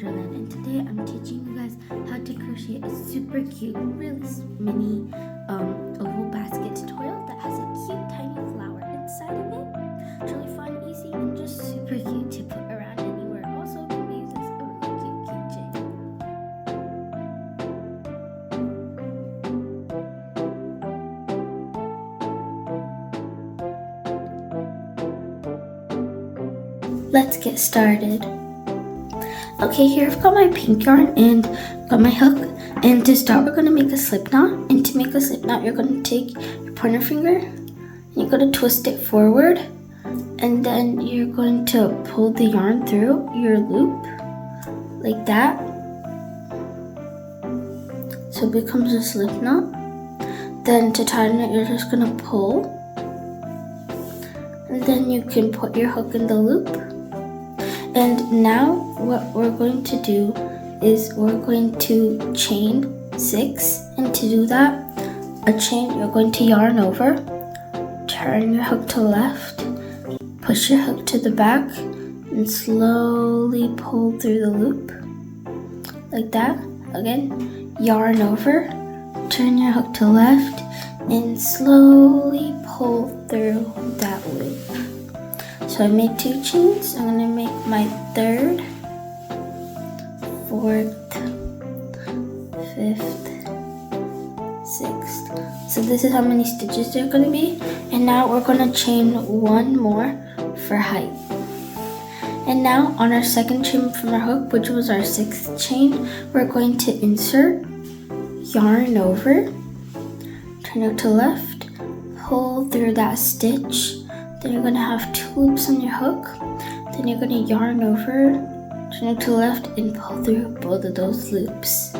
Wonderland, and today I'm teaching you guys how to crochet a super cute, really mini oval basket tutorial that has a cute tiny flower inside of it. It's really fun, easy, and just super cute to put around anywhere. Also, it can be used as a really cute keychain. Let's get started. Okay, here I've got my pink yarn and got my hook, and to start we're going to make a slip knot. And to make a slip knot, you're going to take your pointer finger and you're going to twist it forward, and then you're going to pull the yarn through your loop like that, so it becomes a slip knot. Then to tighten it, you're just going to pull, and then you can put your hook in the loop. And now what we're going to do is we're going to chain 6, and to do that, a chain, you're going to yarn over, turn your hook to the left, push your hook to the back, and slowly pull through the loop like that. Again, yarn over, turn your hook to the left, and slowly pull through that loop. So I made 2 chains. I'm going to make my 3rd, 4th, 5th, 6th. So this is how many stitches there are going to be. And now we're going to chain 1 more for height. And now on our 2nd chain from our hook, which was our 6th chain, we're going to insert, yarn over, turn it to the left, pull through that stitch. Then you're going to have 2 loops on your hook. Then you're going to yarn over, turn it to the left, and pull through both of those loops.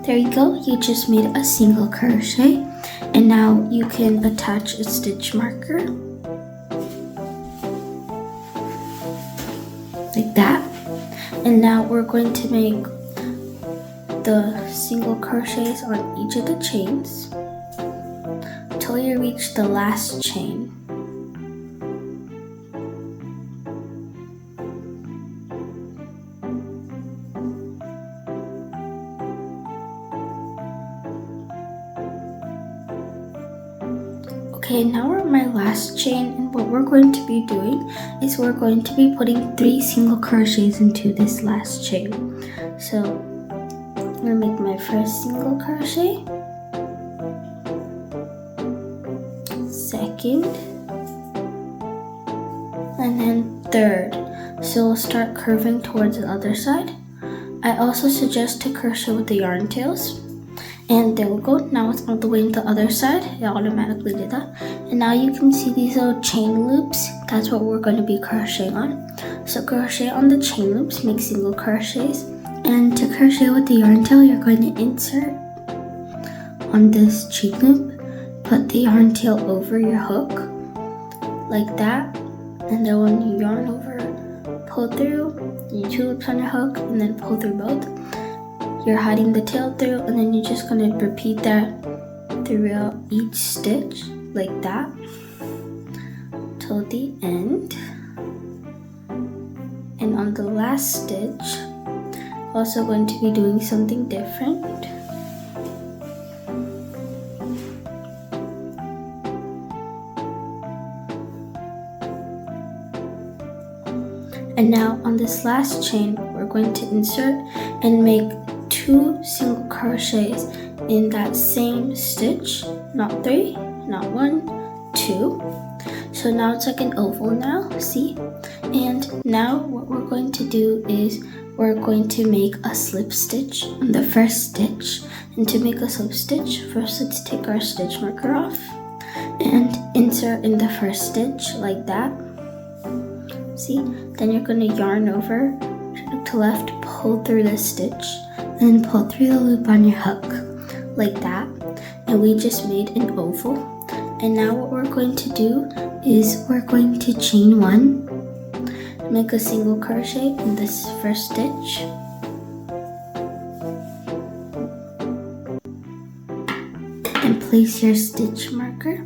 There you go. You just made a single crochet. And now you can attach a stitch marker like that. And now we're going to make the single crochets on each of the chains until you reach the last chain. Okay, now we're on my last chain, and what we're going to be doing is we're going to be putting 3 single crochets into this last chain. So I'm going to make my first single crochet, 2nd, and then 3rd. So we'll start curving towards the other side. I also suggest to crochet with the yarn tails. And there we go. Now it's all the way to the other side. It automatically did that. And now you can see these little chain loops. That's what we're going to be crocheting on. So crochet on the chain loops, make single crochets. And to crochet with the yarn tail, you're going to insert on this chain loop, put the yarn tail over your hook like that. And then when you yarn over, pull through, you 2 loops on your hook, and then pull through both. You're hiding the tail through, and then you're just going to repeat that throughout each stitch like that till the end. And on the last stitch, also going to be doing something different. And now on this last chain, we're going to insert and make 2 single crochets in that same stitch, not 3, not 1, 2. So now it's like an oval now, see? And now what we're going to do is we're going to make a slip stitch on the first stitch. And to make a slip stitch, first let's take our stitch marker off and insert in the first stitch like that. See? Then you're going to yarn over, turn to left, pull through this stitch, and then pull through the loop on your hook like that. And we just made an oval. And now what we're going to do is we're going to chain 1, make a single crochet in this first stitch, and place your stitch marker.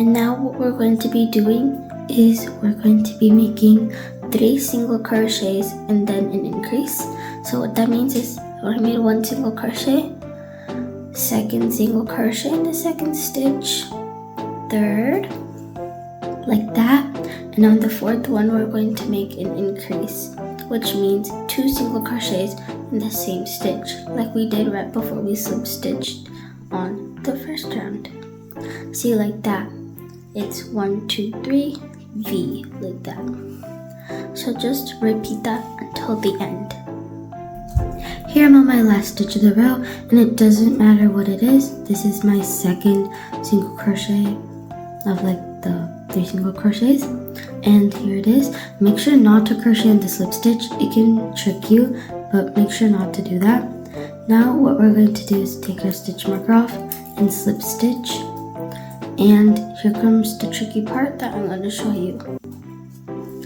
And now what we're going to be doing is we're going to be making 3 single crochets and then an increase. So what that means is I made 1 single crochet, second single crochet in the second stitch, third, like that, and on the fourth one we're going to make an increase, which means 2 single crochets in the same stitch, like we did right before we slip stitched on the first round. See, like that. It's 1, 2, 3, V, like that. So just repeat that until the end. Here I'm on my last stitch of the row, and it doesn't matter what it is. This is my second single crochet of like the 3 single crochets, and here it is. Make sure not to crochet in the slip stitch. It can trick you, but make sure not to do that. Now what we're going to do is take our stitch marker off and slip stitch, and here comes the tricky part that I'm going to show you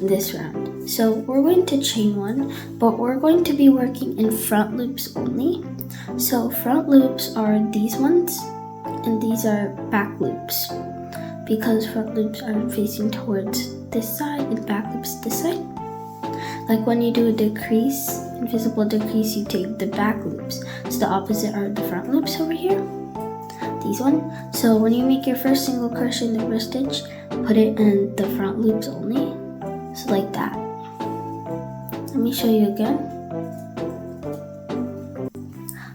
this round. So we're going to chain 1, but we're going to be working in front loops only. So front loops are these ones, and these are back loops, because front loops are facing towards this side and back loops this side. Like when you do a decrease, invisible decrease, you take the back loops. So the opposite are the front loops over here, these one. So when you make your first single crochet in the first stitch, put it in the front loops only. So like that. Let me show you again.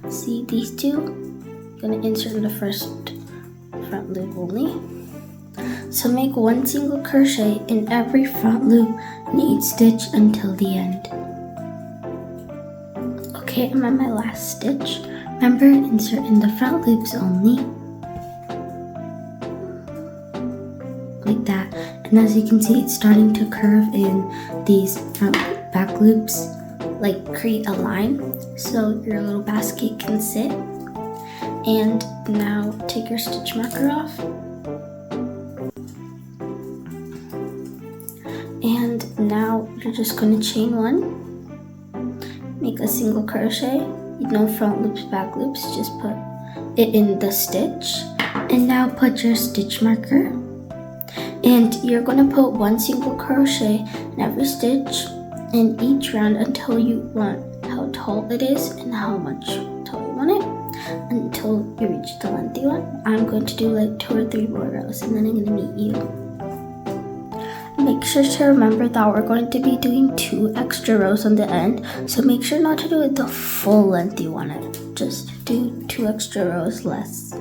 See these two? I'm gonna insert in the first front loop only. So make 1 single crochet in every front loop in each stitch until the end. Okay, I'm at my last stitch. Remember, insert in the front loops only. Like that. And as you can see, it's starting to curve in these front back loops, like create a line so your little basket can sit. And now take your stitch marker off. And now you're just going to chain 1, make a single crochet, front loops, back loops, just put it in the stitch. And now put your stitch marker, and you're going to put 1 single crochet in every stitch in each round until you want how tall it is and how much tall you want it, until you reach the lengthy one. I'm going to do like 2 or 3 more rows, and then I'm going to meet you. Make sure to remember that we're going to be doing 2 extra rows on the end, so make sure not to do it the full length you want it. Just do 2 extra rows less.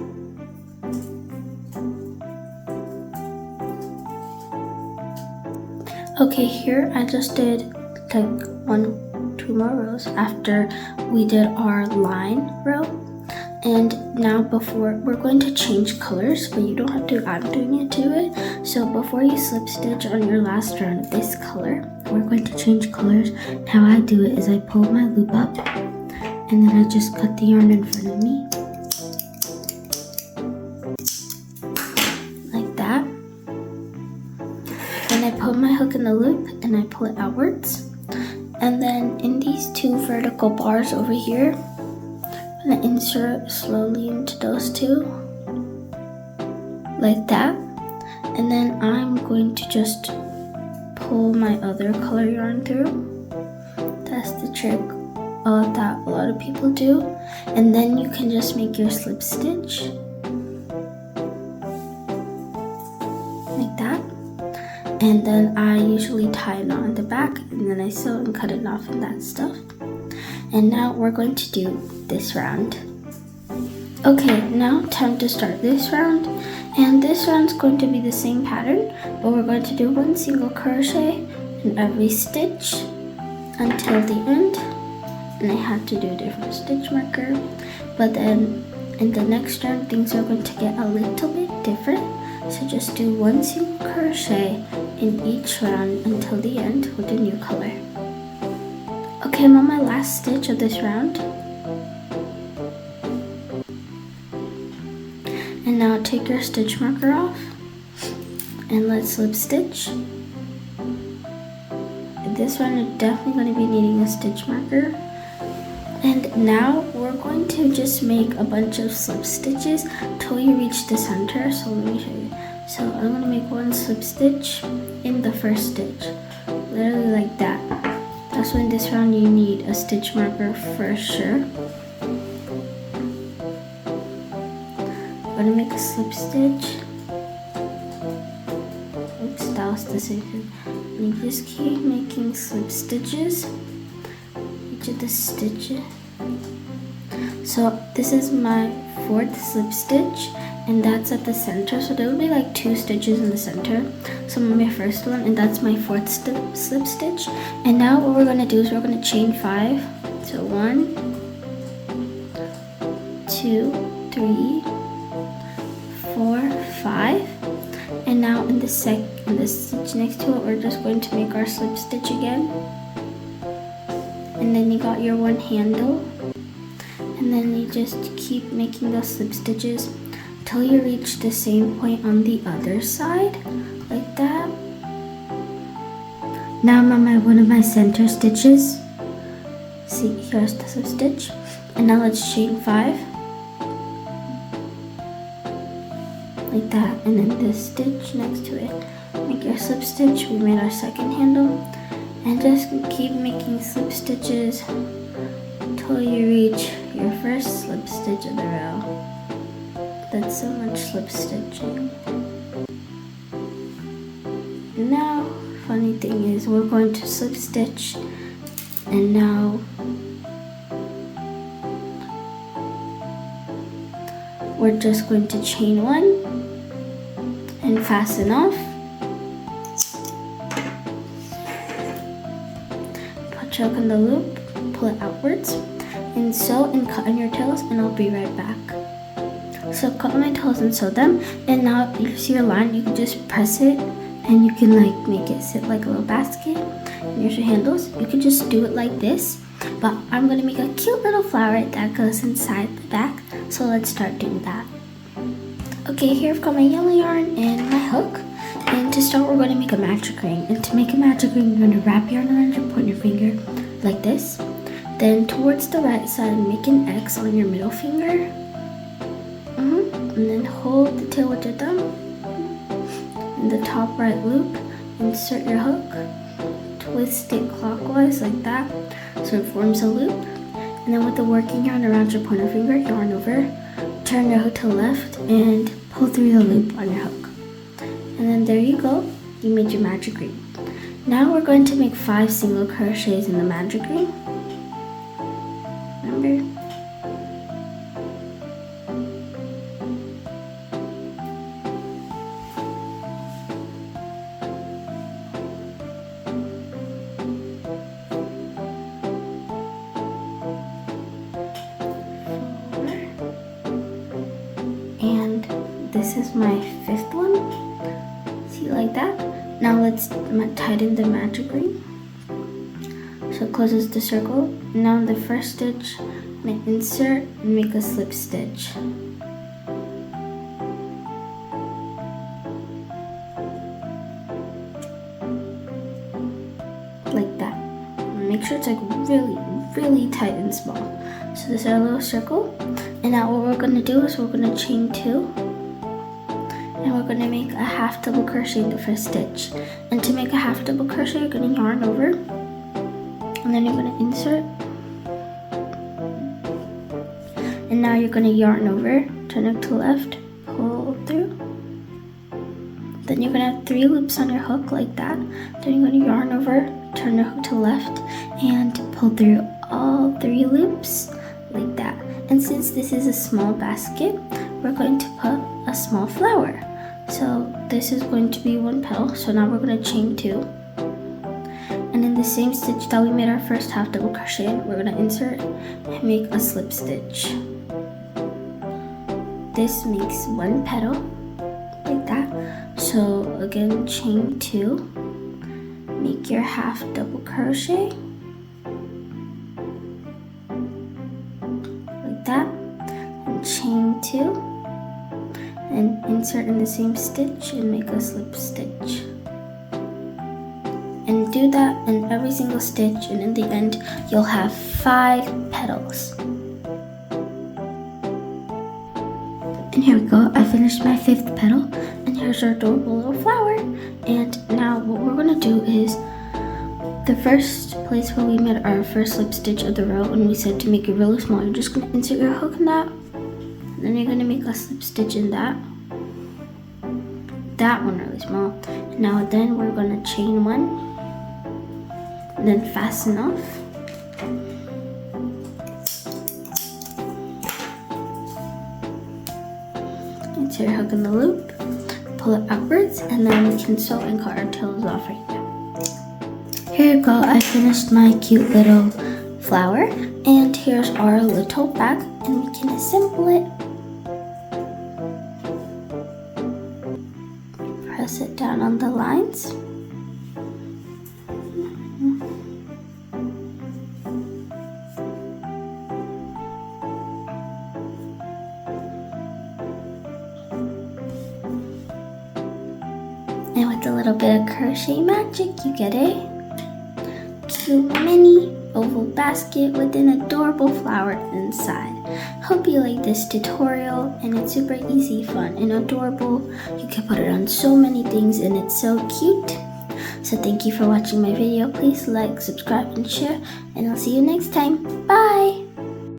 Okay, here I just did like 1, 2 more rows after we did our line row. And now before, we're going to change colors, but you don't have to, I'm doing it to it. So before you slip stitch on your last round of this color, we're going to change colors. How I do it is I pull my loop up, and then I just cut the yarn in front of me. Like that. Then I put my hook in the loop, and I pull it outwards. And then in these 2 vertical bars over here, I'm going to insert slowly into those 2, like that. And then I'm going to just pull my other color yarn through. That's the trick that a lot of people do. And then you can just make your slip stitch, like that. And then I usually tie a knot in the back, and then I sew and cut it off and that stuff. And now we're going to do this round. Okay, now time to start this round. And this round's going to be the same pattern, but we're going to do 1 single crochet in every stitch until the end. And I had to do a different stitch marker. But then in the next round, things are going to get a little bit different. So just do 1 single crochet in each round until the end with a new color. Okay, I'm on my last stitch of this round. And now take your stitch marker off, and let's slip stitch. This one is definitely going to be needing a stitch marker. And now we're going to just make a bunch of slip stitches till you reach the center. So let me show you. So I'm gonna make one slip stitch in the first stitch, literally like that. That's when this round you need a stitch marker for sure. I'm gonna make a slip stitch. Oops, that was the decision. And you just keep making slip stitches, each of the stitches. So this is my 4th slip stitch, and that's at the center. So there will be like 2 stitches in the center. So my first one, and that's my 4th slip stitch. And now what we're gonna do is we're gonna chain 5. So 1, 2, 3, 4, 5. And now in the stitch next to it, we're just going to make our slip stitch again. And then you got your one handle. And then you just keep making those slip stitches till you reach the same point on the other side, like that. Now I'm on one of my center stitches. See, here's the slip stitch. And now let's chain 5. Like that. And then this stitch next to it, make your slip stitch. We made our second handle. And just keep making slip stitches till you reach your first slip stitch of the row. That's so much slip stitching. Now, funny thing is we're going to slip stitch, and now we're just going to chain 1 and fasten off. Put your hook in the loop, pull it outwards, and sew and cut on your tails, and I'll be right back. So cut my tails and sew them, and now you see your line, you can just press it and you can like make it sit like a little basket. And here's your handles. You can just do it like this, but I'm gonna make a cute little flower that goes inside the back. So let's start doing that. Okay, here I've got my yellow yarn and my hook. And to start, we're going to make a magic ring. And to make a magic ring, you're going to wrap yarn around your pointer finger like this. Then towards the right side, make an X on your middle finger. And then hold the tail with your thumb. In the top right loop, insert your hook. Twist it clockwise like that, so it forms a loop. And then with the working yarn around your pointer finger, yarn over, turn your hook to the left, and pull through the loop on your hook. And then there you go, you made your magic ring. Now we're going to make 5 single crochets in the magic ring. Remember? And this is my 5th one. See, like that. Now let's tighten the magic ring. So it closes the circle. Now in the first stitch, I'm going to insert and make a slip stitch. Like that. Make sure it's like really tight and small. So this is our little circle. And now what we're going to do is we're going to chain 2. And we're going to make a half double crochet in the first stitch. And to make a half double crochet, you're going to yarn over. And then you're going to insert. And now you're going to yarn over, turn it to the left, pull through. Then you're going to have 3 loops on your hook like that. Then you're going to yarn over, turn your hook to the left, and pull through all 3 loops like that. And since this is a small basket, we're going to put a small flower. So this is going to be 1 petal. So now we're going to chain 2. And in the same stitch that we made our first half double crochet in, we're going to insert and make a slip stitch. This makes 1 petal like that. So again, chain 2, make your half double crochet like that, and chain 2. And insert in the same stitch and make a slip stitch. And do that in every single stitch, and in the end you'll have 5 petals. And here we go, I finished my 5th petal, and here's our adorable little flower. And now what we're gonna do is the first place where we made our first slip stitch of the row, and we said to make it really small, you're just gonna insert your hook in that, and then you're gonna make a slip stitch in that one really small. Now then we're gonna chain one, and then fasten off. Insert your hook in the loop, pull it backwards, and then we can sew and cut our tails off right now. Here you go, I finished my cute little flower, and here's our little bag, and we can assemble it. Press it down on the lines. And with a little bit of crochet magic, you get a cute mini oval basket with an adorable flower inside. Hope you like this tutorial, and it's super easy, fun, and adorable. You can put it on so many things, and it's so cute. So thank you for watching my video. Please like, subscribe, and share, and I'll see you next time. Bye!